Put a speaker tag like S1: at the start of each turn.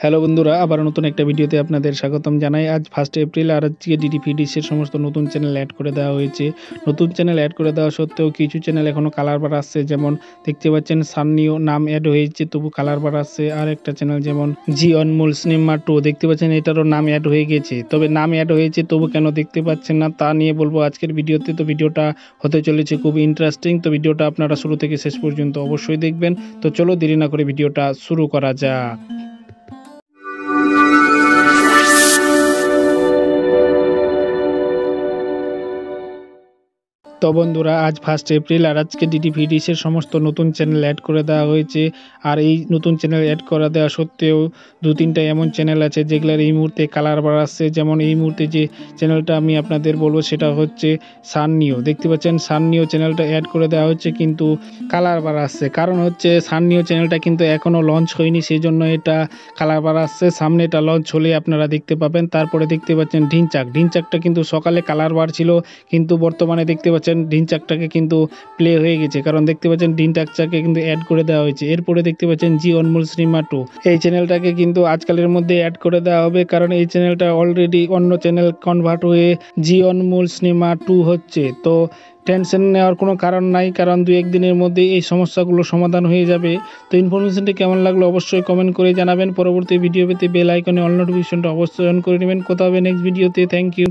S1: Hello বন্ধুরা, আবার নতুন একটা ভিডিওতে আপনাদের স্বাগতম জানাই। আজ 1 এপ্রিল আর আজকে ডিডিপি ডিশের সমস্ত নতুন চ্যানেল অ্যাড করে দেওয়া হয়েছে। নতুন চ্যানেল অ্যাড করে দেওয়া সত্ত্বেও কিছু চ্যানেল এখনও কালার বার আসছে, যেমন দেখতে পাচ্ছেন সান্নিও নাম অ্যাড হয়েছে তবু কালার বার আসছে। আর একটা চ্যানেল যেমন জি অনমোল সিনেমা 2 দেখতে পাচ্ছেন এটারও নাম অ্যাড হয়ে গেছে, তবে নাম অ্যাড হয়েছে তবু কেন দেখতে পাচ্ছেন না তা নিয়ে বলবো আজকের ভিডিওতে। তো ভিডিওটা হতে চলেছে খুব ইন্টারেস্টিং, তো ভিডিওটা আপনারা শুরু থেকে শেষ পর্যন্ত অবশ্যই দেখবেন। তো চলো দেরি না করে ভিডিওটা শুরু করা যাক। তো বন্ধুরা, আজ 1 এপ্রিল আর আজকে ডিডিপি ডিশের সমস্ত নতুন চ্যানেল অ্যাড করে দেওয়া হয়েছে। আর এই নতুন চ্যানেল অ্যাড করে দেওয়া সত্ত্বেও 2-3টা এমন চ্যানেল আছে যেগুলোর এই মুহূর্তে কালার বার আসছে। যেমন এই মুহূর্তে যে চ্যানেলটা আমি আপনাদের বলবো সেটা হচ্ছে সাননিও। দেখতে পাচ্ছেন সাননিও চ্যানেলটা অ্যাড করে দেওয়া হচ্ছে কিন্তু কালার বার আসছে, কারণ হচ্ছে সাননিও চ্যানেলটা কিন্তু এখনও লঞ্চ হয়নি, সেই জন্য এটা কালার বার আসছে। সামনে এটা লঞ্চ হলে আপনারা দেখতে পাবেন। তারপরে দেখতে পাচ্ছেন ঢিনচাকটা কিন্তু সকালে কালার বার ছিল, কিন্তু বর্তমানে দেখতে পাচ্ছেন ঢিনচাকটাকে কিন্তু প্লে হয়ে গেছে, কারণ দেখতে পাচ্ছেন ঢিনচাকটাকে কিন্তু অ্যাড করে দেওয়া হয়েছে। এরপরে দেখতে পাচ্ছেন জি অনমোল সিনেমা 2, এই চ্যানেলটাকে কিন্তু আজকালের মধ্যে অ্যাড করে দেওয়া হবে, কারণ এই চ্যানেলটা অলরেডি অন্য চ্যানেল কনভার্ট হয়ে জি অনমোল সিনেমা 2 হচ্ছে। তো টেনশন নেওয়ার কোনো কারণ নাই, কারণ 2-1 দিনের মধ্যে এই সমস্যাগুলো সমাধান হয়ে যাবে। তো ইনফরমেশনটি কেমন লাগলো অবশ্যই কমেন্ট করে জানাবেন। পরবর্তী ভিডিও পেতে বেল আইকনে অল নোটিফিকেশনটা অবশ্যই অন করে নেবেন। কথা হবে নেক্সট ভিডিওতে। Thank you.